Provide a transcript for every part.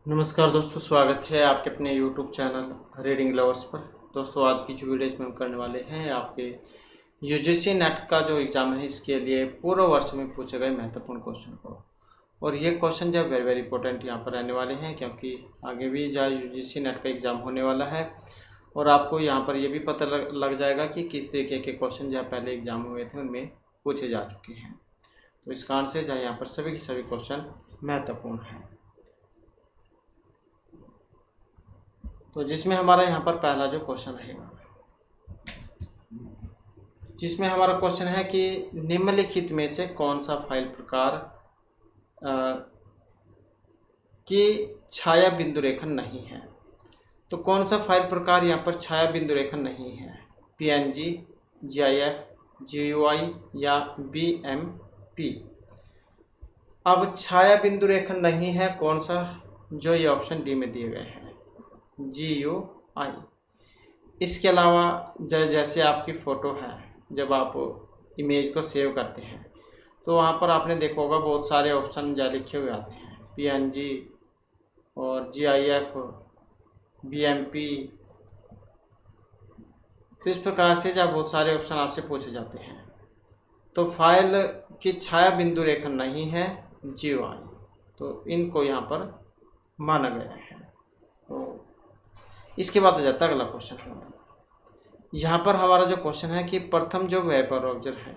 नमस्कार दोस्तों, स्वागत है आपके अपने यूट्यूब चैनल रीडिंग लवर्स पर। दोस्तों, आज की जो वीडियो इसमें हम करने वाले हैं आपके यूजीसी नेट का जो एग्ज़ाम है इसके लिए पूर्व वर्ष में पूछे गए महत्वपूर्ण क्वेश्चन को। और ये क्वेश्चन जो है वेरी वेरी इंपॉर्टेंट यहाँ पर रहने वाले हैं, क्योंकि आगे भी जो यूजीसी नेट का एग्ज़ाम होने वाला है और आपको यहाँ पर ये भी पता लग जाएगा कि किस तरीके के क्वेश्चन जो पहले एग्ज़ाम हुए थे उनमें पूछे जा चुके हैं। तो इस कारण से जो यहाँ पर सभी के सभी क्वेश्चन महत्वपूर्ण हैं। तो जिसमें हमारा यहाँ पर पहला जो क्वेश्चन रहेगा, जिसमें हमारा क्वेश्चन है कि निम्नलिखित में से कौन सा फाइल प्रकार की छाया बिंदु रेखन नहीं है। तो कौन सा फाइल प्रकार यहाँ पर छाया बिंदु रेखन नहीं है? पीएनजी, जीआईएफ, जीयूआई या बीएमपी। अब छाया बिंदु रेखन नहीं है कौन सा? जो ये ऑप्शन डी में दिए गए हैं, GUI। इसके अलावा जैसे आपकी फ़ोटो है, जब आप इमेज को सेव करते हैं तो वहाँ पर आपने देखा होगा बहुत सारे ऑप्शन जो लिखे हुए आते हैं, PNG और GIF, BMP। तो इस प्रकार से जब बहुत सारे ऑप्शन आपसे पूछे जाते हैं तो फाइल की छाया बिंदु रेखन नहीं है GUI, तो इनको यहाँ पर माना गया है। तो इसके बाद आ जाता है अगला क्वेश्चन हमारा। यहाँ पर हमारा जो क्वेश्चन है कि प्रथम जो वेब ब्राउज़र है,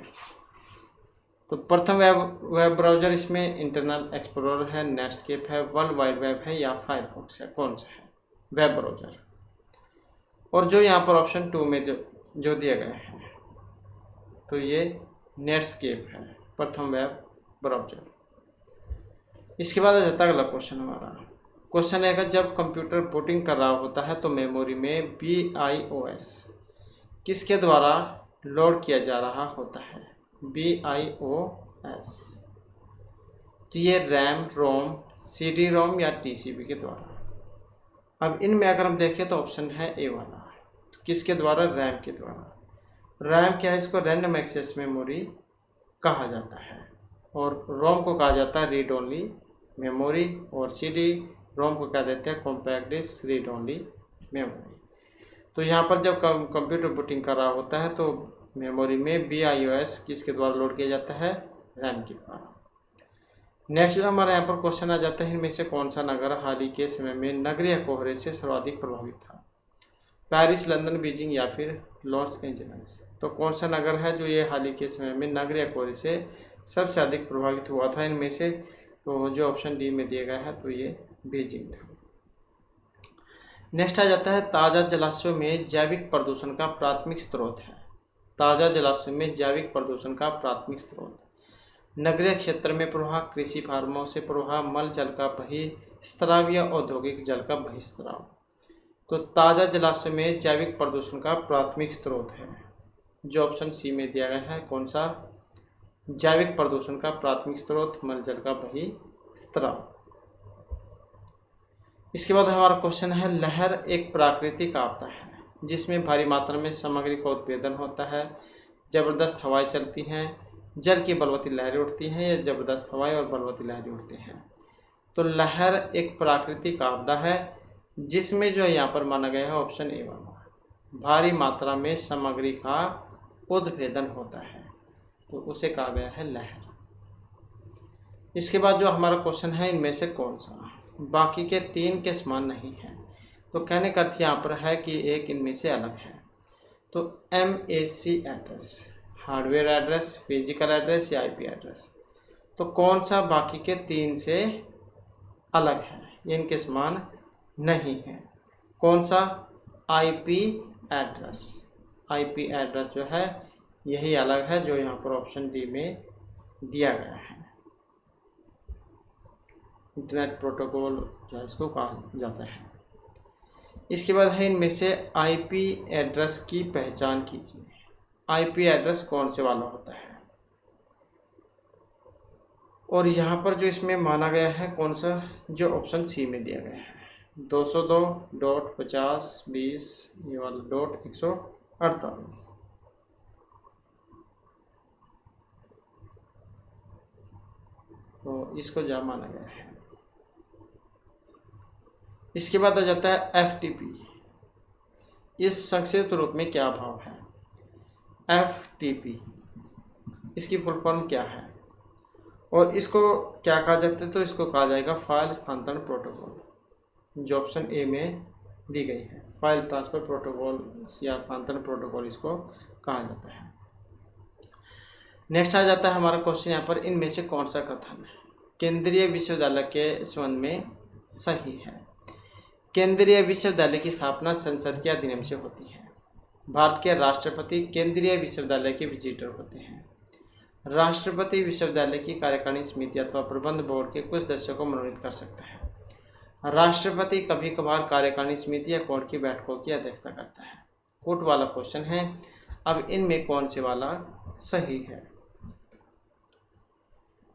तो प्रथम वेब ब्राउज़र इसमें इंटरनल एक्सप्लोरर है, नेटस्केप है, वर्ल्ड वाइड वेब है या फायरफॉक्स है? कौन सा है वेब ब्राउज़र? और जो यहाँ पर ऑप्शन 2 में जो दिया गया है, तो ये नेटस्केप है प्रथम वेब ब्राउज़र। इसके बाद आ जाता है अगला क्वेश्चन हमारा। क्वेश्चन है कि जब कंप्यूटर बूटिंग कर रहा होता है तो मेमोरी में BIOS किसके द्वारा लोड किया जा रहा होता है? BIOS। तो ये रैम, रोम, CD-ROM या TCP के द्वारा। अब इनमें अगर हम देखें तो ऑप्शन है ए वाला, किसके द्वारा? रैम के द्वारा। रैम क्या है? इसको रैंडम एक्सेस मेमोरी कहा जाता है, और रोम को कहा जाता है रीड ओनली मेमोरी, और CD-ROM को कह देते हैं compact disc read only memory. तो यहाँ पर जब कंप्यूटर बूटिंग कर रहा होता है तो मेमोरी में BIOS किसके द्वारा लोड किया जाता है? रैम के द्वारा। नेक्स्ट हमारा यहाँ पर क्वेश्चन आ जाता है, इनमें से कौन सा नगर हाल ही के समय में नगरीय कोहरे से सर्वाधिक प्रभावित था? पेरिस, लंदन, बीजिंग या फिर लॉस एंजल्स। तो कौन सा नगर है जो ये हाल ही के समय में नगरीय कोहरे से सबसे अधिक प्रभावित हुआ था इनमें से? तो जो ऑप्शन डी में दिया गया है तो ये बीजिंग था। नेक्स्ट आ जाता है ताज़ा जलाशयों में जैविक प्रदूषण का प्राथमिक स्रोत है। ताज़ा जलाशय में जैविक प्रदूषण का प्राथमिक स्रोत, नगरीय क्षेत्र में प्रवाह, कृषि फार्मों से प्रवाह, मल जल का बहिस्त्राव या औद्योगिक जल का बहिस्त्राव। तो ताज़ा जलाशय में जैविक प्रदूषण का प्राथमिक स्रोत है जो ऑप्शन सी में दिया गया है। कौन सा? जैविक प्रदूषण का प्राथमिक स्रोत मल जल का बहिस्त्राव। इसके बाद हमारा क्वेश्चन है, लहर एक प्राकृतिक आपदा है जिसमें भारी मात्रा में सामग्री का उत्पेदन होता है, ज़बरदस्त हवाएं चलती हैं, जल की बलवती लहरें उठती हैं या ज़बरदस्त हवाएं और बलवती लहरें उठती हैं। तो लहर एक प्राकृतिक आपदा है जिसमें जो यहाँ पर माना गया है ऑप्शन ए वाला, भारी मात्रा में सामग्री का उत्पेदन होता है, तो उसे कहा गया है लहर। इसके बाद जो हमारा क्वेश्चन है, इनमें से कौन सा बाकी के 3 के समान नहीं है? तो कहने का अर्थ यहाँ पर है कि एक इनमें से अलग है। तो MAC address, hardware address, physical address या IP एड्रेस। तो कौन सा बाकी के 3 से अलग है, इनके समान नहीं है? कौन सा? IP address. IP एड्रेस जो है यही अलग है जो यहाँ पर ऑप्शन डी में दिया गया है। इंटरनेट प्रोटोकॉल जो है इसको कहा जाता है। इसके बाद है, इनमें से IP एड्रेस की पहचान कीजिए। IP एड्रेस कौन से वाला होता है? और यहाँ पर जो इसमें माना गया है कौन सा? जो ऑप्शन सी में दिया गया है, 202.50.20 ये वाला .148। तो इसको जा माना गया है। इसके बाद आ जाता है FTP। इस संक्षिप्त रूप में क्या भाव है? FTP इसकी फुल फॉर्म क्या है और इसको क्या कहा जाता है? तो इसको कहा जाएगा फाइल स्थानांतरण प्रोटोकॉल, जो ऑप्शन ए में दी गई है। फाइल ट्रांसफर प्रोटोकॉल या स्थानांतरण प्रोटोकॉल इसको कहा जाता है। नेक्स्ट आ जाता है हमारा क्वेश्चन यहाँ पर, इनमें से कौन सा कथन केंद्रीय विश्वविद्यालय के संबंध में सही है? केंद्रीय विश्वविद्यालय की स्थापना संसद के अधिनियम से होती है। भारत के राष्ट्रपति केंद्रीय विश्वविद्यालय के विजिटर होते हैं। राष्ट्रपति विश्वविद्यालय की कार्यकारिणी समिति अथवा प्रबंध बोर्ड के कुछ सदस्यों को मनोनीत कर सकता है। राष्ट्रपति कभी कभार कार्यकारिणी समिति या बोर्ड की बैठकों की अध्यक्षता करता है। कोट वाला क्वेश्चन है। अब इनमें कौन से वाला सही है?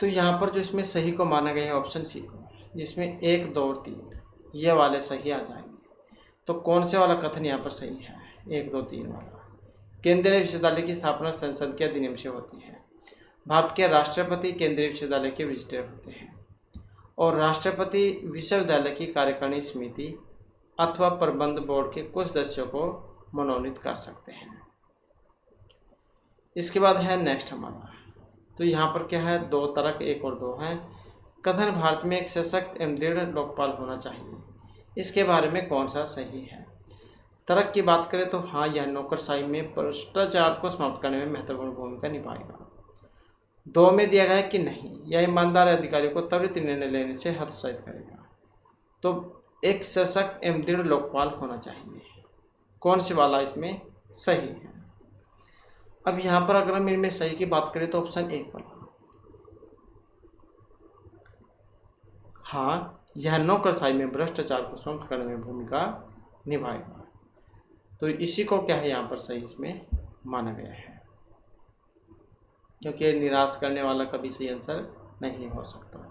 तो यहाँ पर जो इसमें सही को माना गया है ऑप्शन सी को, जिसमें 1, 2 और 3 ये वाले सही आ जाएंगे। तो कौन से वाला कथन यहाँ पर सही है? 1, 2, 3 वाला। केंद्रीय विश्वविद्यालय की स्थापना संसद के अधिनियम से होती है। भारत के राष्ट्रपति केंद्रीय विश्वविद्यालय के विजिटर होते हैं और राष्ट्रपति विश्वविद्यालय की कार्यकारिणी समिति अथवा प्रबंध बोर्ड के कुछ सदस्यों को मनोनीत कर सकते हैं। इसके बाद है नेक्स्ट हमारा, तो यहाँ पर क्या है? 2 तर्क 1 और 2 हैं। कथन भारत में एक सशक्त एवं दृढ़ लोकपाल होना चाहिए, इसके बारे में कौन सा सही है? तर्क की बात करें तो हाँ, यह नौकरशाही में भ्रष्टाचार को समाप्त करने में महत्वपूर्ण भूमिका निभाएगा। 2 में दिया गया है कि नहीं, यह ईमानदार अधिकारियों को त्वरित निर्णय लेने से हतोत्साहित करेगा। तो एक सशक्त एवं दृढ़ लोकपाल होना चाहिए। कौन से वाला इसमें सही है? अब यहाँ पर अगर हम इनमें सही की बात करें तो ऑप्शन 1 वाला, हाँ, यह नौकरशाही में भ्रष्टाचार को समाप्त करने में भूमिका निभाएगा। तो इसी को क्या है यहाँ पर सही इसमें माना गया है, क्योंकि निराश करने वाला कभी सही आंसर नहीं हो सकता।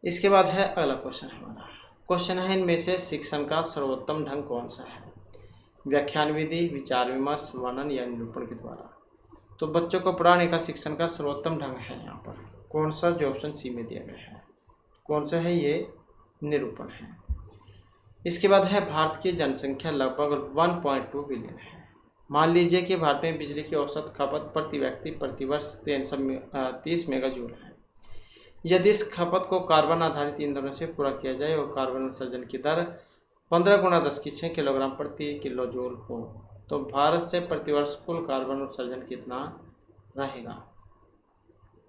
इसके बाद है अगला क्वेश्चन हमारा। क्वेश्चन है, इनमें से शिक्षण का सर्वोत्तम ढंग कौन सा है? व्याख्यान विधि, विचार विमर्श, वर्णन या निरूपण के द्वारा? तो बच्चों को पढ़ाने का शिक्षण का सर्वोत्तम ढंग है यहाँ पर कौन सा? जो ऑप्शन सी में दिया गया है। कौन सा है? ये निरूपण है। इसके बाद है भारत की जनसंख्या लगभग 1.2 बिलियन है। मान लीजिए कि भारत में बिजली की औसत खपत प्रति व्यक्ति प्रति वर्ष 330 मेगाजूल है। यदि इस खपत को कार्बन आधारित ईंधनों से पूरा किया जाए और कार्बन उत्सर्जन की दर 15 गुणा 10 किलोग्राम प्रति किलो जूल हो, तो भारत से प्रतिवर्ष कुल कार्बन उत्सर्जन कितना रहेगा?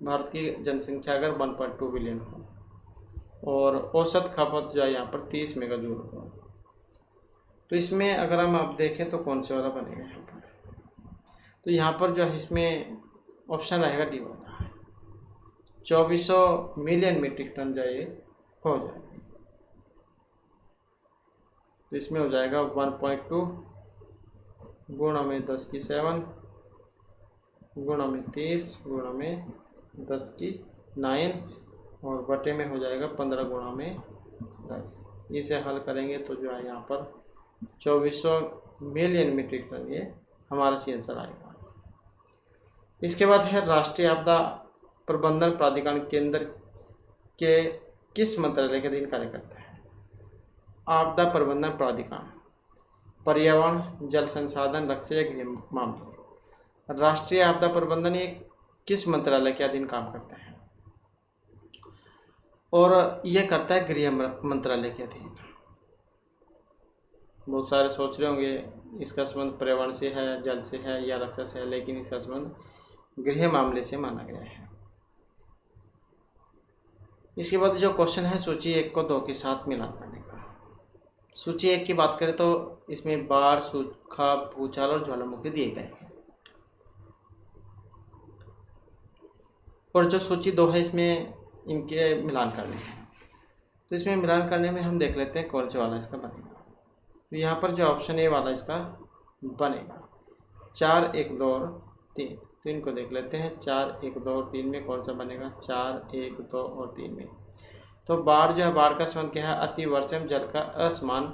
भारत की जनसंख्या अगर 1.2 बिलियन हो और औसत खपत जो है यहाँ पर 30 मेगाजूल हो, तो इसमें अगर हम अब देखें तो कौन से वाला बनेगा यहाँ पर? तो यहाँ पर जो है इसमें ऑप्शन रहेगा डी वाला, 2400 मिलियन मीट्रिक टन जो ये हो जाएगी। तो इसमें हो जाएगा 1.2 गुणा में 10⁷ गुणा में 30 गुणा में 10⁹ और बटे में हो जाएगा 15 गुणा में 10। इसे हल करेंगे तो जो है यहाँ पर 2400 मिलियन मीट्रिक टन ये हमारा सी आंसर आएगा। इसके बाद है राष्ट्रीय आपदा प्रबंधन प्राधिकरण केंद्र के किस मंत्रालय के अधीन कार्य करता है? आपदा प्रबंधन प्राधिकरण, पर्यावरण, जल संसाधन, रक्षा या गृह मामले। राष्ट्रीय आपदा प्रबंधन ये किस मंत्रालय के अधीन काम करता है? और यह करता है गृह मंत्रालय के अधीन। बहुत सारे सोच रहे होंगे इसका संबंध पर्यावरण से है, जल से है या रक्षा से है, लेकिन इसका संबंध गृह मामले से माना गया है। इसके बाद जो क्वेश्चन है सूची 1 को 2 के साथ मिलान करने का। सूची 1 की बात करें तो इसमें बाढ़, सूखा, भूचाल और ज्वालामुखी दिए गए हैं। और जो सूची 2 है इसमें इनके मिलान करने हैं। तो इसमें मिलान करने में हम देख लेते हैं कौन से वाला इसका बनेगा। तो यहाँ पर जो ऑप्शन ए वाला इसका बनेगा 4, 1, 2 और 3। तो इनको देख लेते हैं 4, 1, 2 और 3 में कौन सा बनेगा? 4, 1, 2 और 3 में। तो बाढ़ जो है, बाढ़ का संबंध क्या है? अति वर्षा में जल का असमान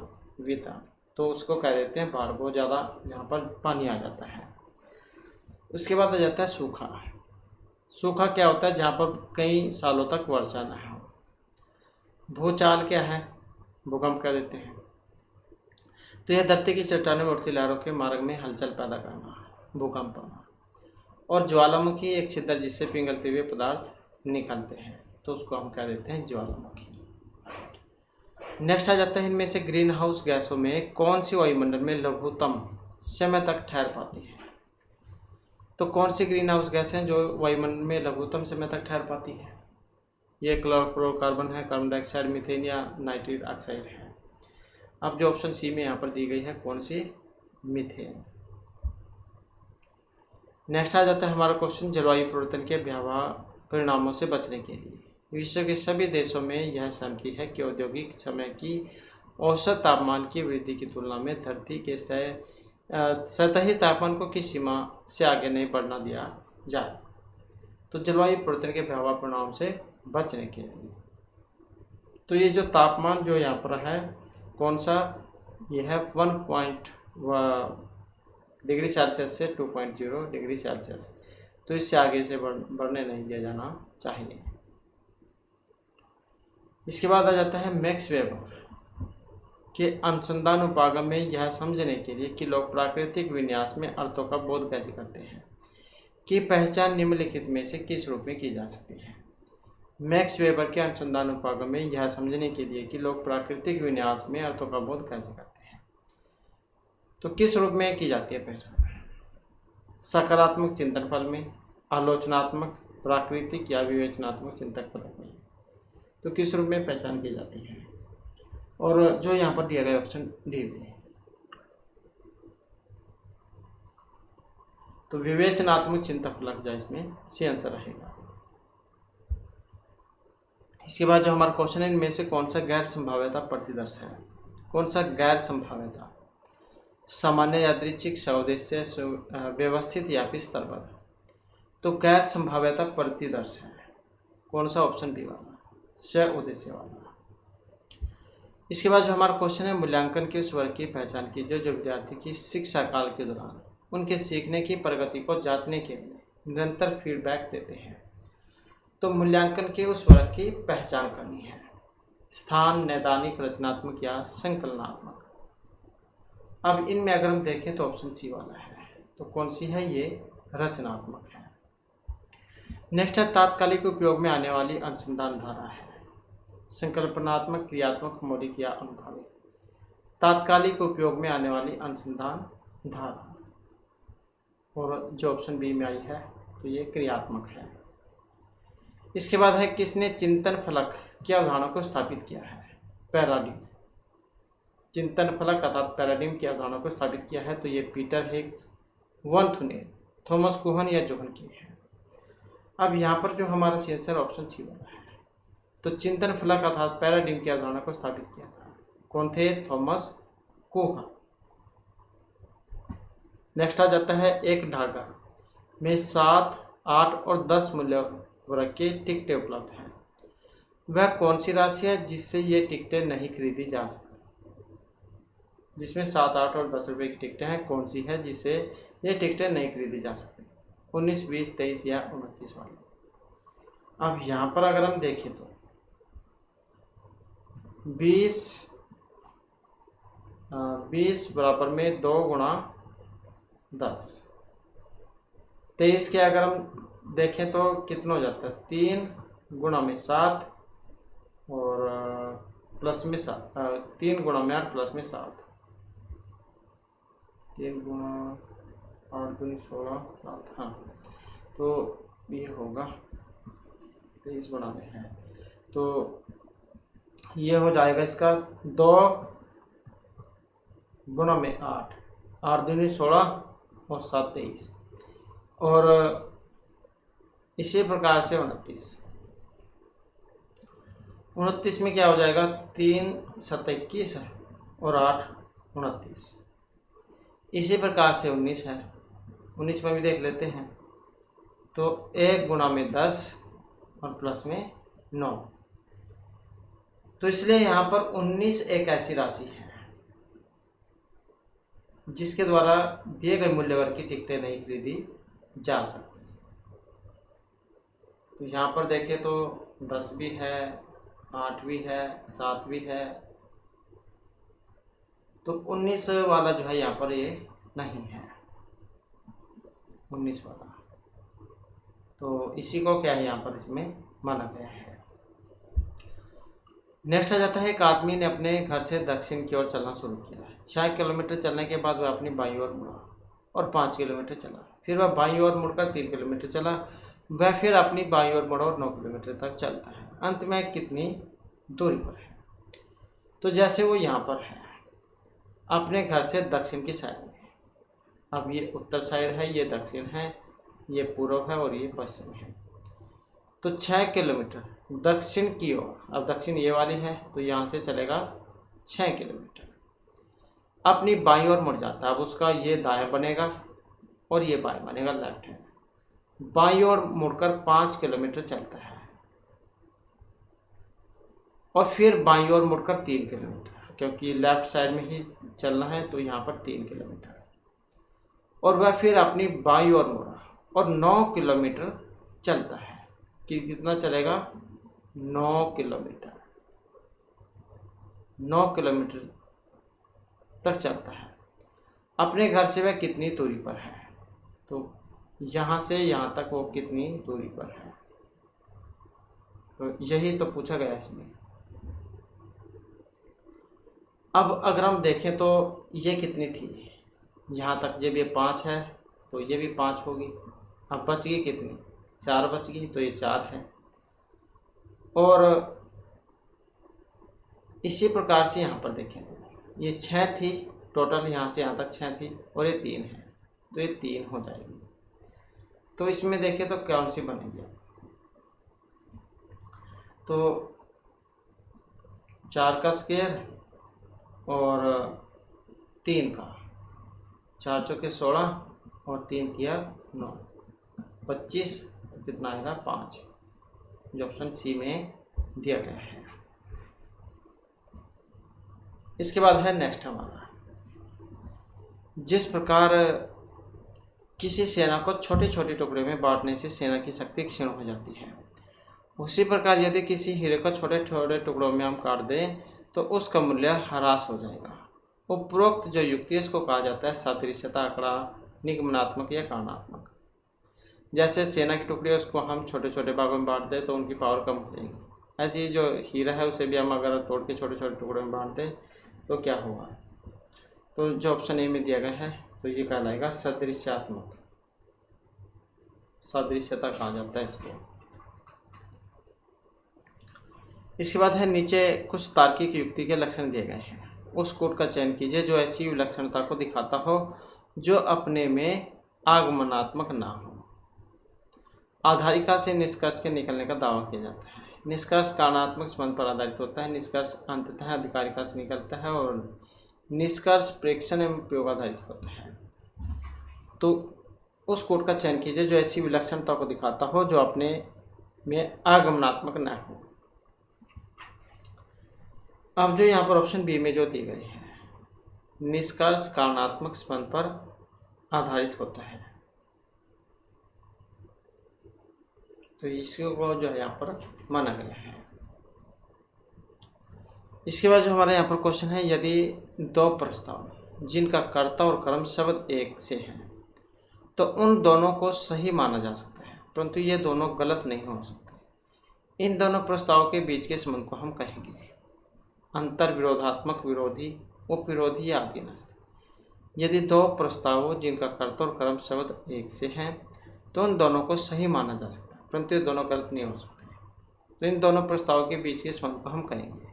वितरण, तो उसको कह देते हैं बाढ़। बहुत ज़्यादा यहाँ पर पानी आ जाता है। उसके बाद आ जाता है सूखा। सूखा क्या होता है? जहाँ पर कई सालों तक वर्षा न हो। भूचाल क्या है? भूकंप कह देते हैं। तो यह धरती की चट्टानों में उठती लहरों के मार्ग में हलचल पैदा करना, भूकंप होना। और ज्वालामुखी एक छिद्र जिससे पिघलते हुए पदार्थ निकलते हैं, तो उसको हम कह देते हैं ज्वालामुखी। नेक्स्ट आ जाता है, इनमें से ग्रीन हाउस गैसों में कौन सी वायुमंडल में लघुत्तम समय तक ठहर पाती है? तो कौन सी ग्रीन हाउस गैस हैं जो वायुमंडल में लघुत्तम समय तक ठहर पाती है? ये क्लोरोफ्लोरोकार्बन है, कार्बन डाइऑक्साइड, मीथेन या नाइट्रिक ऑक्साइड है। अब जो ऑप्शन सी में यहाँ पर दी गई है कौन सी? मीथेन। नेक्स्ट आ जाता है हमारा क्वेश्चन, जलवायु परिवर्तन के भयावह परिणामों से बचने के लिए विश्व के सभी देशों में यह सहमति है कि औद्योगिक समय की औसत तापमान की वृद्धि की तुलना में धरती के सतही तापमान को किस सीमा से आगे नहीं बढ़ना दिया जाए। तो जलवायु परिवर्तन के भयावह परिणाम से बचने के लिए तो ये जो तापमान जो यहाँ पर है कौन सा, ये है 1 डिग्री सेल्सियस से 2.0 डिग्री सेल्सियस, तो इससे आगे से बढ़ने नहीं दिया जाना चाहिए। इसके बाद आ जाता है मैक्स वेबर के अनुसंधान उपागम में यह समझने के लिए कि लोग प्राकृतिक विन्यास में अर्थों का बोध कैसे करते हैं कि पहचान निम्नलिखित में से किस रूप में की जा सकती है। मैक्स वेबर के अनुसंधान उपागम में यह समझने के लिए कि लोग प्राकृतिक विन्यास में अर्थों का बोध कैसे करते हैं, तो किस रूप में की जाती है पहचान? सकारात्मक चिंतन फल में, आलोचनात्मक, प्राकृतिक या विवेचनात्मक चिंतक फल में, तो किस रूप में पहचान की जाती है? और जो यहाँ पर दिया गया ऑप्शन डी है, तो विवेचनात्मक चिंतक फलक जो इसमें सी आंसर रहेगा। इसके बाद जो हमारा क्वेश्चन है, इनमें से कौन सा गैर संभाव्यता प्रतिदर्श है? कौन सा गैर संभाव्यता? सामान्य, यादृच्छिक, सउद्देश्य, व्यवस्थित या फिर स्तरबद्ध? तो गैर संभाव्यता प्रतिदर्श है कौन सा? ऑप्शन बी वाला, सउद्देश्य वाला। इसके बाद जो हमारा क्वेश्चन है, मूल्यांकन के उस वर्ग की पहचान कीजिए जो विद्यार्थी की शिक्षा काल के दौरान उनके सीखने की प्रगति को जांचने के लिए निरंतर फीडबैक देते हैं। तो मूल्यांकन के उस वर्ग की पहचान करनी है, स्थान, नैदानिक, रचनात्मक या संकलनात्मक। अब इनमें अगर हम देखें तो ऑप्शन सी वाला है, तो कौन सी है? ये रचनात्मक है। नेक्स्ट है, तात्कालिक उपयोग में आने वाली अनुसंधान धारा है, संकल्पनात्मक, क्रियात्मक, मौलिक या अनुभवी। तात्कालिक उपयोग में आने वाली अनुसंधान धारा, और जो ऑप्शन बी में आई है तो ये क्रियात्मक है। इसके बाद है, किसने चिंतन फलक की अवधारणा को स्थापित किया है? पैराडिम। चिंतन फलक अर्थात पैराडिम की अवधारणा को स्थापित किया है, तो ये पीटर हिग्स, वन थुनेल, थॉमस कुहन या जोहन की है। अब यहाँ पर जो हमारा सी आंसर ऑप्शन सी वाला है, तो चिंतन फलक अर्थात पैराडिम की अवधारणा को स्थापित किया था, कौन थे? थॉमस कुहन। नेक्स्ट आ जाता है, एक धागा में 7, 8 और 10 मूल्य वर्ग के टिकटें उपलब्ध हैं, वह कौन सी राशि है जिससे ये टिकटें नहीं खरीदी जा सकती? जिसमें 7, 8 और 10 रुपये की टिकटें हैं, कौन सी है जिससे ये टिकटें नहीं खरीदी जा सकती? 19, 20, 23 या 29 वाली। अब यहाँ पर अगर हम देखें तो 20 बराबर में 2 गुणा 10, 23 के अगर हम देखें तो कितना हो जाता है? 3 गुणा में 7 और प्लस में 7, 3 गुणा में 8 प्लस में 7, 3 गुणा 8 दूनी 16, 7, हाँ, तो ये होगा 23 गुणा में है, तो ये हो जाएगा इसका 2 गुणा में 8, 8 दूनी 16 और 7 23, और इसी प्रकार से 29 में क्या हो जाएगा? 3 7 21 है और 8 29, इसी प्रकार से 19 है। 19 में भी देख लेते हैं, तो 1 गुणा में 10 और प्लस में 9, तो इसलिए यहाँ पर 19 एक ऐसी राशि है जिसके द्वारा दिए गए मूल्य वर्ग की टिकटें नहीं खरीदी जा सकती। तो यहाँ पर देखें तो 10 भी है, 8 भी है, 7 भी है तो 19 वाला जो है यहाँ पर ये नहीं है, 19 वाला, तो इसी को क्या है यहाँ पर इसमें माना गया है। नेक्स्ट आ जाता है, एक आदमी ने अपने घर से दक्षिण की ओर चलना शुरू किया। 6 किलोमीटर चलने के बाद वह अपनी बाईं ओर मुड़ा और 5 किलोमीटर चला। फिर वह बाईं ओर मुड़कर 3 किलोमीटर चला। वह फिर अपनी बाईं ओर मुड़ा और 9 किलोमीटर तक चलता है। अंत में कितनी दूरी पर है? तो जैसे वो यहाँ पर है, अपने घर से दक्षिण की साइड में, अब ये उत्तर साइड है, ये दक्षिण है, ये पूर्व है और ये पश्चिम है। तो 6 किलोमीटर दक्षिण की ओर, अब दक्षिण ये वाली है तो यहाँ से चलेगा 6 किलोमीटर, अपनी बाईं ओर मुड़ जाता है। अब उसका ये दायां बनेगा और ये बाएं बनेगा, लेफ्ट है। बाईं ओर मुड़कर 5 किलोमीटर चलता है और फिर बाईं ओर मुड़कर 3 किलोमीटर, क्योंकि लेफ्ट साइड में ही चलना है तो यहाँ पर 3 किलोमीटर, और वह फिर अपनी बाईं ओर मुड़ा और 9 किलोमीटर चलता है। कि कितना चलेगा? 9 किलोमीटर, 9 किलोमीटर तक चलता है। अपने घर से वह कितनी दूरी पर है? तो यहाँ से यहाँ तक वो कितनी दूरी पर है, तो यही तो पूछा गया इसमें। अब अगर हम देखें तो ये कितनी थी, यहाँ तक जब ये 5 है तो ये भी 5 होगी। अब बच गई कितनी? 4 बच गई, तो ये 4 है। और इसी प्रकार से यहाँ पर देखें तो ये 6 थी टोटल, यहाँ से यहाँ तक 6 थी और ये 3 है, तो ये 3 हो जाएगी। तो इसमें देखें तो कौन सी बनेगी? तो 4 का स्क्वायर और 3 का, 4 चौके 16 और 3 तिया 9, 25, तो कितना आएगा? 5, जो ऑप्शन सी में दिया गया है। इसके बाद है नेक्स्ट हमारा, जिस प्रकार किसी सेना को छोटे छोटे टुकड़े में बांटने से सेना की शक्ति क्षीण हो जाती है, उसी प्रकार यदि किसी हीरे को छोटे छोटे टुकड़ों में हम काट दें तो उसका मूल्य ह्रास हो जाएगा। उपरोक्त जो युक्ति है इसको कहा जाता है सादृश्यता आंकड़ा, निगमनात्मक या कारणात्मक। जैसे सेना की टुकड़ी है उसको हम छोटे छोटे भागों में बांट दें तो उनकी पावर कम हो जाएगी, ऐसे ही जो हीरा है उसे भी हम अगर तोड़ के छोटे छोटे टुकड़ों में बांट दें तो क्या होगा? तो जो ऑप्शन ए में दिया गया है तो ये कहलाएगा सदृश्यात्मक, सादृश्यता कहा जाता है इसको। इसके बाद है नीचे कुछ तार्किक युक्ति के लक्षण दिए गए हैं, उस कोड का चयन कीजिए जो ऐसी विलक्षणता को दिखाता हो जो अपने में आगमनात्मक ना हो। आधारिका से निष्कर्ष के निकलने का दावा किया जाता है। निष्कर्ष कारणात्मक संबंध पर आधारित होता है। निष्कर्ष अंततः अधिकारिका से निकलता है और निष्कर्ष प्रेक्षण एवं प्रयोग आधारित होता है। तो उस कोड का चयन कीजिए जो ऐसी विलक्षणता को दिखाता हो जो अपने में आगमनात्मक न हो। अब जो यहाँ पर ऑप्शन बी में जो दी गई है, निष्कर्ष कारणात्मक संबंध पर आधारित होता है, तो इसको जो है यहाँ पर माना गया है। इसके बाद जो हमारे यहाँ पर क्वेश्चन है, यदि दो प्रस्ताव जिनका कर्ता और कर्म शब्द एक से हैं तो उन दोनों को सही माना जा सकता है, परंतु ये दोनों गलत नहीं हो सकते। इन दोनों प्रस्तावों के बीच के संबंध को हम कहेंगे अंतर विरोधात्मक, विरोधी, उपविरोधी या अधीनस्थ। यदि दो प्रस्तावों जिनका कर्ता और कर्म शब्द एक से हैं तो उन दोनों को सही माना जा सकता है, परंतु ये दोनों गलत नहीं हो सकते। तो इन दोनों प्रस्तावों के बीच के संबंध को हम कहेंगे,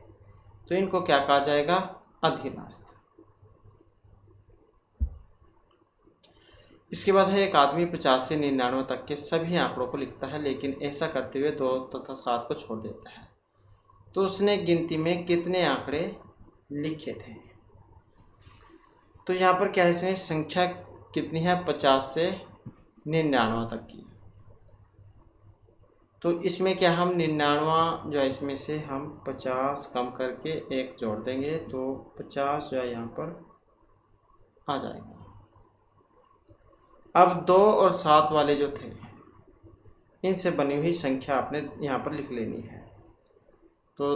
तो इनको क्या कहा जाएगा? अधीनस्थ। इसके बाद है, एक आदमी 50 से 99 तक के सभी आंकड़ों को लिखता है, लेकिन ऐसा करते हुए 2 तथा 7 को छोड़ देता है, तो उसने गिनती में कितने आंकड़े लिखे थे? तो यहाँ पर क्या है, इसमें संख्या कितनी है? 50 से 99 तक की। तो इसमें क्या हम 99 जो है इसमें से हम 50 कम करके 1 जोड़ देंगे तो 50 जो है यहाँ पर आ जाएगा। अब 2 और 7 वाले जो थे इनसे बनी हुई संख्या आपने यहाँ पर लिख लेनी है। तो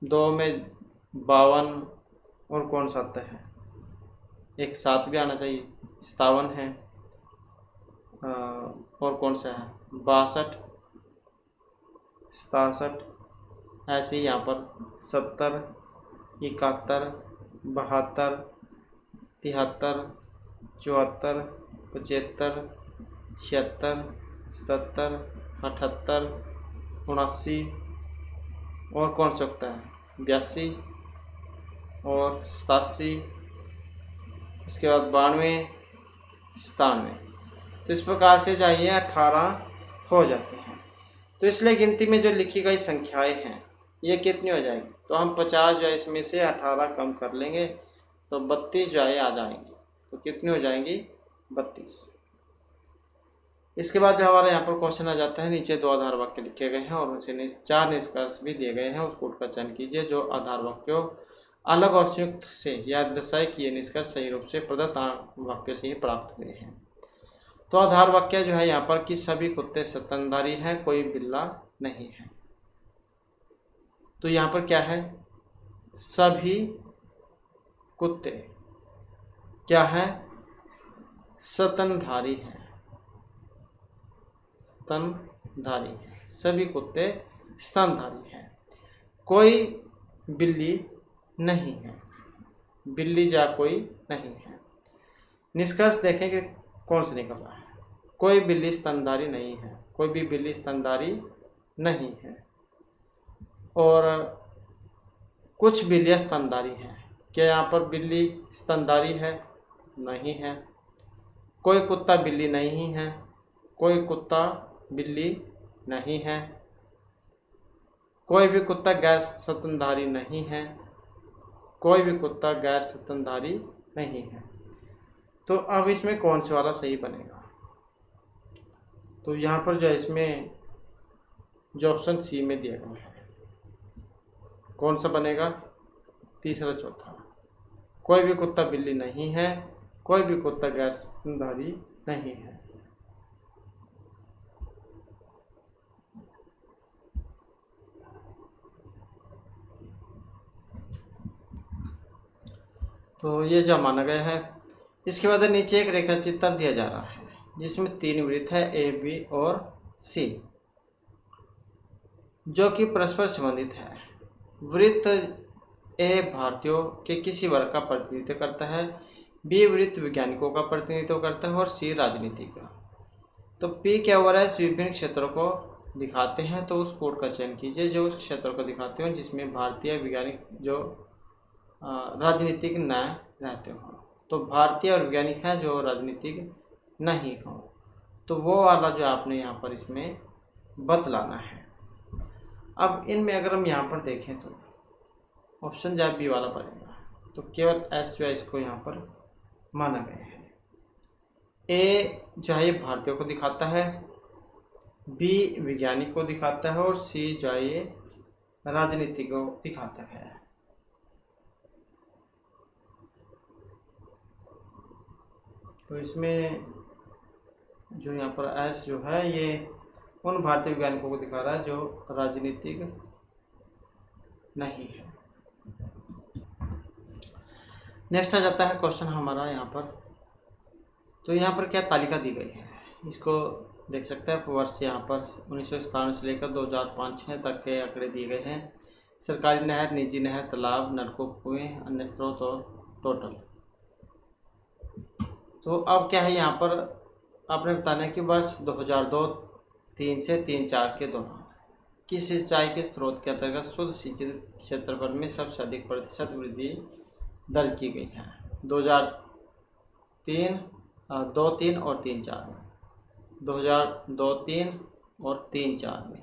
2 में 52 और कौन सा आता है एक 7 भी आना चाहिए, 57 है। और कौन सा है, 62, 67, ऐसे ही यहाँ पर 70, 71, 72, 73, 74, 75, 76, 77, 78, 79, और कौन सा होता है, 82 और 87, इसके बाद 92, 97। तो इस प्रकार से चाहिए 18 हो जाते हैं। तो इसलिए गिनती में जो लिखी गई संख्याएं हैं ये कितनी हो जाएगी, तो हम 50 जो है इसमें से 18 कम कर लेंगे तो 32 जो है आ जाएंगी। तो कितनी हो जाएंगी, 32। इसके बाद जो हमारा यहाँ पर क्वेश्चन आ जाता है, नीचे 2 आधार वाक्य लिखे गए हैं और उनसे 4 निष्कर्ष भी दिए गए हैं, उस कोड का चयन कीजिए जो आधार वाक्यों अलग और संयुक्त से यह दर्शाए कि ये निष्कर्ष सही रूप से प्रदत्त वाक्यों से ही प्राप्त हुए हैं। तो आधार वाक्य जो है यहाँ पर कि सभी कुत्ते स्तनधारी हैं, कोई बिल्ला नहीं है। तो यहाँ पर क्या है, सभी कुत्ते क्या है, स्तनधारी हैं, स्तनधारी हैं, सभी कुत्ते स्तनधारी हैं, कोई बिल्ली नहीं है, बिल्ली या कोई नहीं है। निष्कर्ष देखें कि कौन सा निकल रहा है, कोई बिल्ली स्तनधारी नहीं है, कोई भी बिल्ली स्तनधारी नहीं है, और कुछ बिल्लियाँ स्तनधारी हैं। क्या यहाँ पर बिल्ली स्तनधारी है, नहीं है। कोई कुत्ता बिल्ली नहीं है, कोई कुत्ता बिल्ली नहीं है। कोई भी कुत्ता गैर स्तनधारी नहीं है, कोई भी कुत्ता गैर स्तनधारी नहीं है। तो अब इसमें कौन सा वाला सही बनेगा, तो यहाँ पर जो है इसमें जो ऑप्शन सी में दिया गया है कौन सा बनेगा, तीसरा चौथा। कोई भी कुत्ता बिल्ली नहीं है, कोई भी कुत्ता गैर स्तनधारी नहीं है। तो ये जो माना गया है। इसके बाद नीचे एक रेखा चित्र दिया जा रहा है जिसमें 3 वृत्त है, ए, बी और सी, जो कि परस्पर संबंधित है। वृत्त ए भारतीयों के किसी वर्ग का प्रतिनिधित्व करता है, बी वृत्त वैज्ञानिकों का प्रतिनिधित्व करता है और सी राजनीति का। तो पी के और एस विभिन्न क्षेत्रों को दिखाते हैं, तो उस कोड का चयन कीजिए जो उस क्षेत्र को दिखाते हो जिसमें भारतीय वैज्ञानिक जो राजनीतिक न रहते हों। तो भारतीय और वैज्ञानिक हैं जो राजनीतिक नहीं हो, तो वो वाला जो आपने यहाँ पर इसमें बतलाना है। अब इनमें अगर हम यहाँ पर देखें तो ऑप्शन जब बी वाला पड़ेगा, तो केवल एस जो है इसको यहाँ पर माना गया है। ए जो है ये भारतीयों को दिखाता है, बी वैज्ञानिक को दिखाता है और सी जो है ये राजनीति को दिखाता है। तो इसमें जो यहाँ पर एस जो है ये उन भारतीय वैज्ञानिकों को दिखा रहा है जो राजनीतिक नहीं है। नेक्स्ट आ जाता है क्वेश्चन हमारा यहाँ पर। तो यहाँ पर क्या तालिका दी गई है, इसको देख सकते हैं। वर्ष यहाँ पर 1997 से लेकर 2005-06 तक के आंकड़े दिए गए हैं। सरकारी नहर, निजी नहर, तालाब, नलकूप, कुएं, अन्य स्रोत और टोटल। तो अब क्या है यहाँ पर आपने बताना है कि वर्ष 2002-03 से 03-04 के दौरान किस सिंचाई के स्रोत के अंतर्गत शुद्ध सिंचित क्षेत्रफल में सबसे अधिक प्रतिशत वृद्धि दर्ज की गई है। 2003, 2-3 और 3-4 में, 2002-03 और 3-4 में।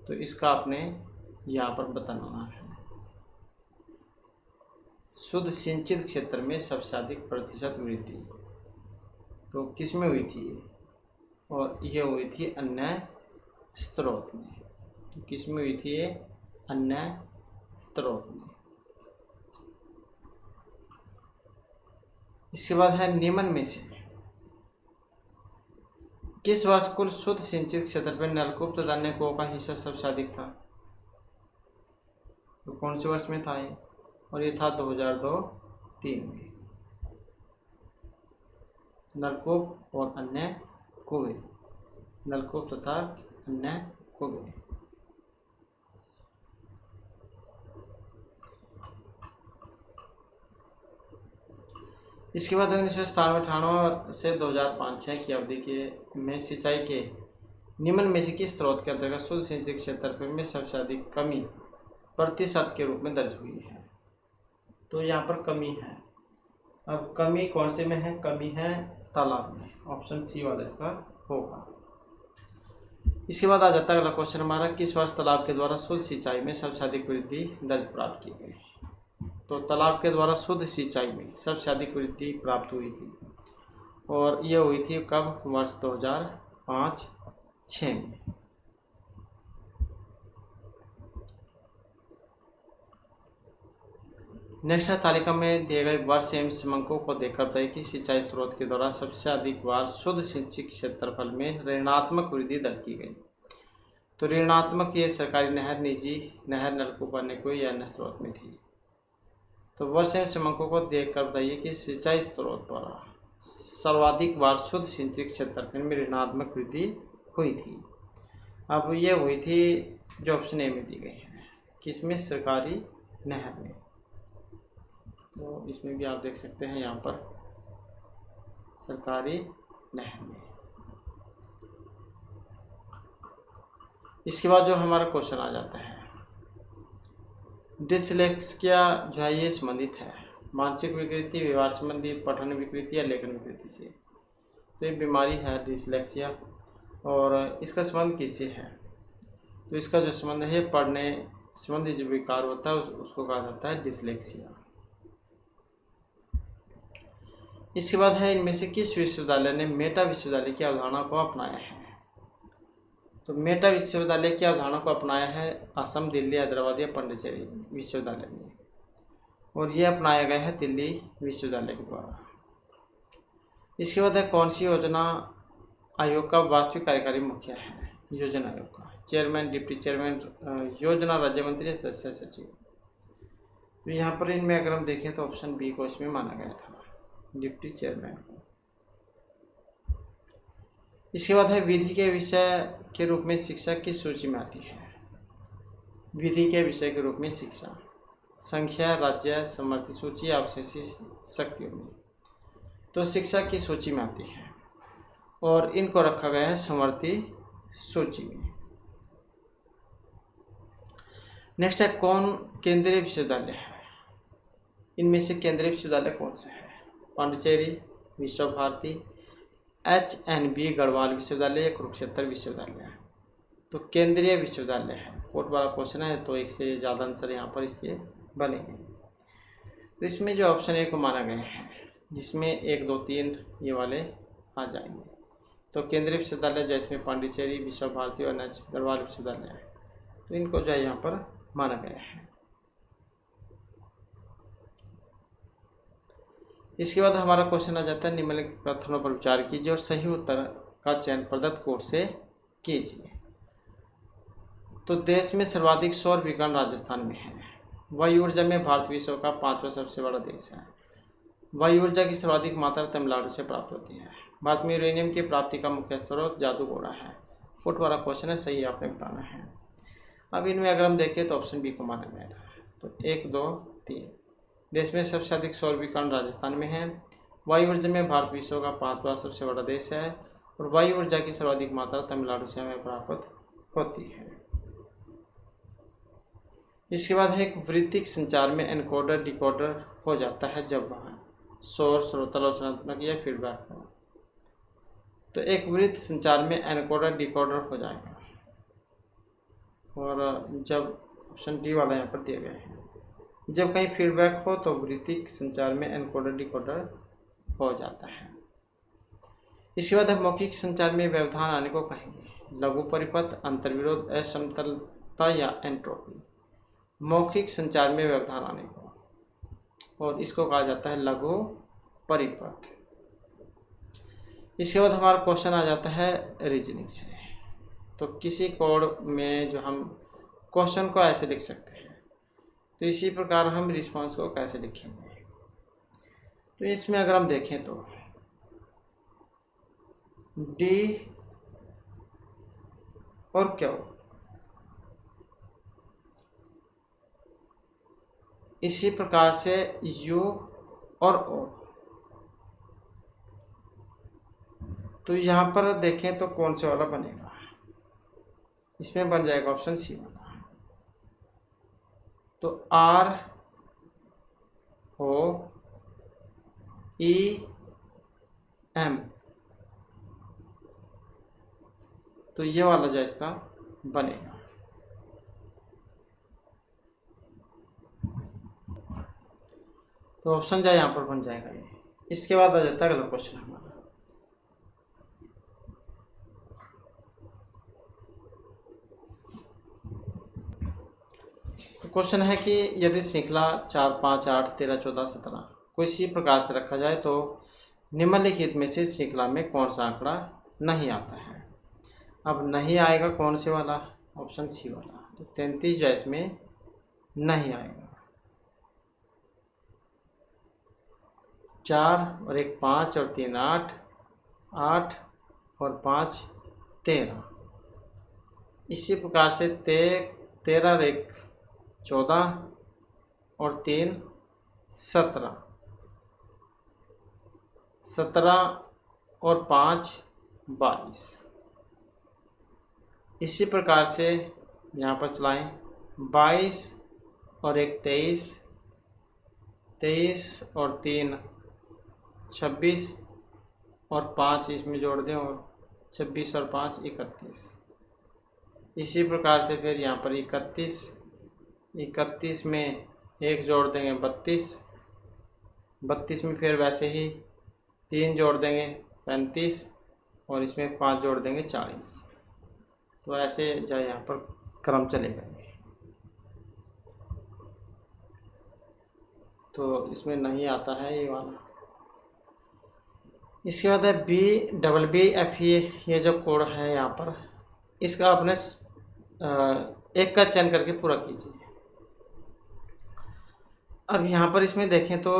तो इसका आपने यहाँ पर बताना है शुद्ध सिंचित क्षेत्र में सबसे अधिक प्रतिशत वृद्धि तो किस में हुई थी ये, और ये हुई थी अन्य स्रोत में। तो किस में हुई थी ये, अन्य स्रोत में। इसके बाद है निम्न में से किस वर्ष कुल शुद्ध सिंचित क्षेत्र पर नलकूप तथा अन्य कुओं का हिस्सा सबसे अधिक था। तो कौन से वर्ष में था ये, और ये था 2002-03 में। नलकूप और अन्य कुएं, नलकूप तथा अन्य कुएं। इसके बाद 1997-98 से 2005-06 की अवधि के में सिंचाई के निम्न में से किस स्रोत के अंतर्गत शुद्ध सिंचित क्षेत्रफल में सबसे अधिक कमी प्रतिशत के रूप में दर्ज हुई है? तो यहाँ पर कमी है। अब कमी कौन से में है? कमी है तालाब में, ऑप्शन सी वाला इसका होगा। इसके बाद आ जाता है अगला क्वेश्चन हमारा, किस वर्ष तालाब के द्वारा शुद्ध सिंचाई में सबसे अधिक वृद्धि दर्ज प्राप्त की गई? तो तालाब के द्वारा शुद्ध सिंचाई में सबसे अधिक वृद्धि प्राप्त हुई थी और यह हुई थी कब? वर्ष 2005-06 में। नेक्स्ट है, तालिका में दिए गए वर्ष एवं समंकों को देखकर बताइए कि सिंचाई स्रोत के द्वारा सबसे अधिक बार शुद्ध सिंचित क्षेत्रफल में ऋणात्मक वृद्धि दर्ज की गई। तो ऋणात्मक ये सरकारी नहर, निजी नहर, नलकूप, अन्य कोई या अन्य स्रोत में थी। तो वर्ष एवं समंकों को देखकर बताइए कि सिंचाई स्रोत द्वारा सर्वाधिक बार शुद्ध सिंचित क्षेत्रफल में ऋणात्मक वृद्धि हुई थी। अब ये हुई थी जो ऑप्शन ए में दी गई है, किसमें? सरकारी नहर में। तो इसमें भी आप देख सकते हैं यहाँ पर सरकारी नहर में। इसके बाद जो हमारा क्वेश्चन आ जाता है, डिसलेक्सिया जो है ये संबंधित है मानसिक विकृति, व्यवहार संबंधी, पठन विकृति या लेखन विकृति से। तो ये बीमारी है डिसलेक्सिया और इसका संबंध किससे है? तो इसका जो संबंध है पढ़ने संबंधी जो विकार होता है उसको कहा जाता है डिसलेक्सिया। इसके बाद है, इनमें से किस विश्वविद्यालय ने मेटा विश्वविद्यालय की अवधारणा को अपनाया है? तो मेटा विश्वविद्यालय की अवधारणा को अपनाया है असम, दिल्ली, हैदराबाद या पांडिचेरी विश्वविद्यालय ने, और ये अपनाया गया है दिल्ली विश्वविद्यालय के द्वारा। इसके बाद है, कौन सी योजना आयोग का वास्तविक कार्यकारी मुख्य है? योजना आयोग का चेयरमैन, डिप्टी चेयरमैन, योजना राज्य मंत्री, सदस्य सचिव। तो यहाँ पर इनमें अगर हम देखें तो ऑप्शन बी को इसमें माना गया था, डिप्टी चेयरमैन को। इसके बाद है, विधि के विषय के रूप में शिक्षा किस सूची में आती है? विधि के विषय के रूप में शिक्षा संख्या, राज्य, समर्थी सूची, अवशेषी शक्तियों में। तो शिक्षा की सूची में आती है और इनको रखा गया है समर्थी सूची में। नेक्स्ट है, कौन केंद्रीय विश्वविद्यालय है? इनमें से केंद्रीय विश्वविद्यालय कौन सा है? पांडिचेरी, विश्व भारती, HNB गढ़वाल विश्वविद्यालय या कुरुक्षेत्र विश्वविद्यालय। तो केंद्रीय विश्वविद्यालय है। बहुत बड़ा क्वेश्चन है तो एक से ज़्यादा आंसर यहाँ पर इसके बनेंगे। तो इसमें जो ऑप्शन ए को माना गया है जिसमें 1, 2, 3 ये वाले आ जाएंगे। तो केंद्रीय विश्वविद्यालय जैसे पांडिचेरी, विश्व भारती और गढ़वाल विश्वविद्यालय है, तो इनको जो है यहाँ पर माना गया है। इसके बाद हमारा क्वेश्चन आ जाता है, निम्नलिखित कथनों पर विचार कीजिए और सही उत्तर का चयन प्रदत्त कोड से कीजिए। तो देश में सर्वाधिक सौर विकिरण राजस्थान में है। वायु ऊर्जा में भारत विश्व का 5वां सबसे बड़ा देश है। वायु ऊर्जा की सर्वाधिक मात्रा तमिलनाडु से प्राप्त होती है। भारत में यूरेनियम की प्राप्ति का मुख्य स्रोत जादूगोड़ा है। फुट वाला क्वेश्चन है, सही आपने बताना है। अब इनमें अगर हम देखें तो ऑप्शन बी को माना गया था। तो 1, 2, 3 देश में सबसे अधिक सौर विकिरण राजस्थान में है। वायु ऊर्जा में भारत विश्व का 5वां सबसे बड़ा देश है और वायु ऊर्जा की सर्वाधिक मात्रा तमिलनाडु से हमें प्राप्त होती है। इसके बाद है, एक वृत्तिक संचार में एनकोडर डिकोडर हो जाता है जब वहाँ शोर, श्रोतालोचनात्मक या फीडबैक हो। तो एक वृत्त संचार में एनकोडर डिकोडर हो जाएगा और जब ऑप्शन डी वाला यहाँ पर दिया गया है, जब कहीं फीडबैक हो तो वृत्तिक संचार में एनकोडर डिकोडर हो जाता है। इसके बाद हम मौखिक संचार में व्यवधान आने को कहेंगे, लघु परिपथ, अंतर्विरोध, असमतलता या एंट्रोपी। मौखिक संचार में व्यवधान आने को, और इसको कहा जाता है लघु परिपथ। इसके बाद हमारा क्वेश्चन आ जाता है रीजनिंग से। तो किसी कोड में जो हम क्वेश्चन को ऐसे लिख सकते हैं, तो इसी प्रकार हम रिस्पांस को कैसे लिखेंगे। तो इसमें अगर हम देखें तो डी और क्यू। इसी प्रकार से यू और ओ। तो यहाँ पर देखें तो कौन से वाला बनेगा, इसमें बन जाएगा ऑप्शन सी वाला। तो आर ओ ई एम, तो ये वाला जो इसका बनेगा। तो ऑप्शन जो यहाँ पर बन जाएगा ये। इसके बाद आ जाता है अगला क्वेश्चन हमारा। तो क्वेश्चन है कि यदि श्रृंखला 4, 5, 8, 13, 14, 17 को इसी प्रकार से रखा जाए तो निम्नलिखित में से श्रृंखला में कौन सा आंकड़ा नहीं आता है। अब नहीं आएगा कौन से वाला, ऑप्शन सी वाला। तो 33 जो है इसमें नहीं आएगा। 4 और 1 5 और 3 8, 8 और 5 13। इसी प्रकार से 13 और 1 14 और 3 17, 17 और 5 22। इसी प्रकार से यहाँ पर चलाएं 22 और 1 23, 23 और 3 26 और 5 इसमें जोड़ दें और 26 और 5 31। इसी प्रकार से फिर यहाँ पर 31 में 1 जोड़ देंगे 32, 32 में फिर वैसे ही 3 जोड़ देंगे 35 और इसमें 5 जोड़ देंगे 40। तो ऐसे जो यहाँ पर क्रम चलेगा। तो इसमें नहीं आता है ये वाला। इसके बाद है BBBFE, ये जो कोड है यहाँ पर, इसका अपने एक का चयन करके पूरा कीजिए। अब यहाँ पर इसमें देखें तो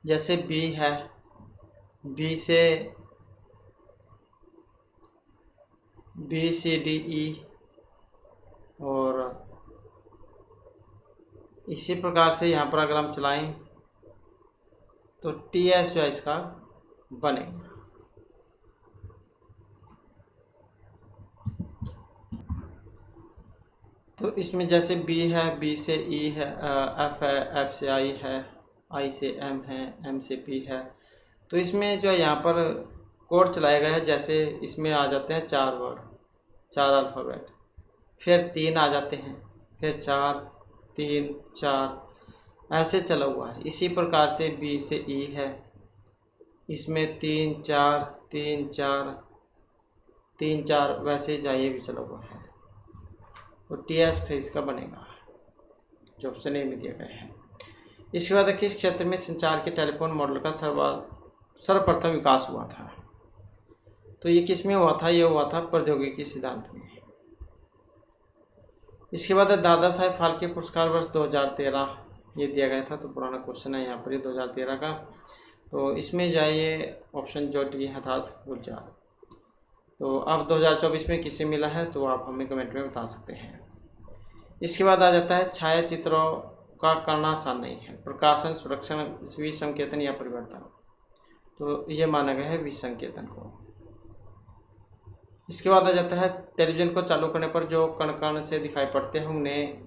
जैसे B है, B से BCDE और इसी प्रकार से यहाँ पर अगर हम चलाएं तो TS जो है इसका बनेगा। तो इसमें जैसे B है, B से E है, F है, F से I है, I से M है, M से P है। तो इसमें जो यहाँ पर कोड चलाया गया है, जैसे इसमें आ जाते हैं 4 वर्ड, 4 अल्फ़ाबेट, फिर 3 आ जाते हैं, फिर 4 3 4, ऐसे चला हुआ है। इसी प्रकार से B से E है, इसमें 3 4 3 4 3 4, वैसे जाइए भी चला हुआ है। तो TS फिर इसका बनेगा जो ऑप्शन ए में दिया गया है। इसके बाद किस क्षेत्र में संचार के टेलीफोन मॉडल का सर्वप्रथम विकास हुआ था। तो ये किस में हुआ था, ये हुआ था प्रौद्योगिकी सिद्धांत में। इसके बाद दादा साहेब फाल्के पुरस्कार वर्ष 2013 ये दिया गया था। तो पुराना क्वेश्चन है यहाँ पर, ये 2013 का। तो इसमें जाइए ऑप्शन जो डी है अर्थात गुलजार। तो अब 2024 में किसे मिला है तो आप हमें कमेंट में बता सकते हैं। इसके बाद आ जाता है छायाचित्रों का करना आसान नहीं है, प्रकाशन, सुरक्षण, विसंकेतन या परिवर्तन। तो ये माना गया है विसंकेतन को। इसके बाद आ जाता है टेलीविज़न को चालू करने पर जो कण कण से दिखाई पड़ते हैं उन्हें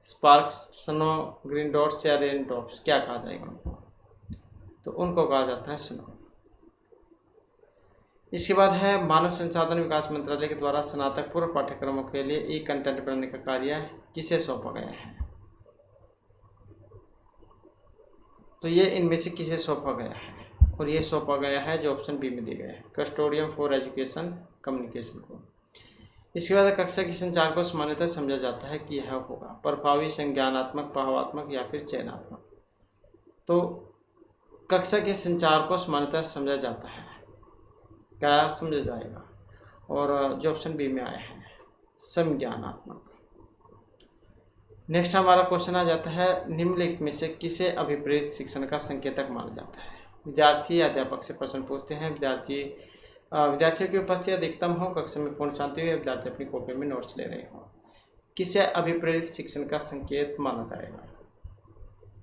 स्पार्क्स, स्नो, ग्रीन डॉट्स या रेन ड्रॉप्स क्या कहा जाएगा उनको। तो उनको कहा जाता है स्नो। इसके बाद है मानव संसाधन विकास मंत्रालय के द्वारा स्नातक पूर्व पाठ्यक्रमों के लिए ई कंटेंट बनाने का कार्य किसे सौंपा गया है। तो ये इनमें से किसे सौंपा गया है, और ये सौंपा गया है जो ऑप्शन बी में दिया गया है, कस्टोडियम फॉर एजुकेशन कम्युनिकेशन को। इसके बाद कक्षा की संचार को सामान्यतः समझा जाता है कि यह होगा प्रभावी, संज्ञानात्मक, भावात्मक या फिर चयनात्मक। तो कक्षा के संचार को सामान्यतः समझा जाता है, क्या समझा जाएगा, और जो ऑप्शन बी में आया है संज्ञानात्मक। नेक्स्ट हमारा क्वेश्चन आ जाता है निम्नलिखित में से किसे अभिप्रेत शिक्षण का संकेतक माना जाता है। विद्यार्थी या अध्यापक से प्रश्न पूछते हैं। विद्यार्थियों की उपस्थिति अधिकतम हो, कक्षा में पूर्ण शांति हो या विद्यार्थी अपनी कॉपी में नोट्स ले रहे हों। किसे अभिप्रेरित शिक्षण का संकेत माना जाएगा?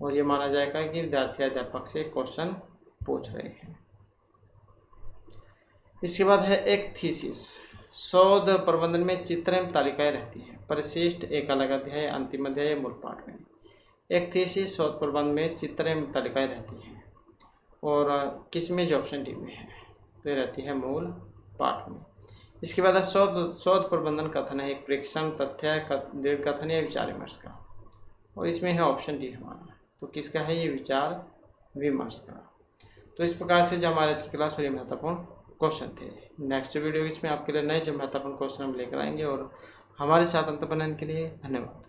और ये माना जाएगा कि विद्यार्थी अध्यापक से क्वेश्चन पूछ रहे हैं। इसके बाद है एक थीसिस। शोध प्रबंधन में चित्र एवं तालिकाएं रहती हैं। परिशिष्ट, एक अलग अध्याय, अंतिम अध्याय, मूल पाठ में। एक थीसिस शोध प्रबंध में चित्र एवं तालिकाएं रहती हैं और किस में? जो ऑप्शन डी में है, तो ये रहती है मूल पाठ में। इसके बाद शोध प्रबंधन कथन है एक प्रेक्षण, तथ्य, दृढ़ कथन या विचार विमर्श का, और इसमें है ऑप्शन डी हमारा। तो किसका है? ये विचार विमर्श का। तो इस प्रकार से जो हमारे आज की क्लास में महत्वपूर्ण क्वेश्चन थे। नेक्स्ट वीडियो इसमें आपके लिए नए जो महत्वपूर्ण क्वेश्चन हम लेकर आएंगे, और हमारे साथ अंत बनाने के लिए धन्यवाद।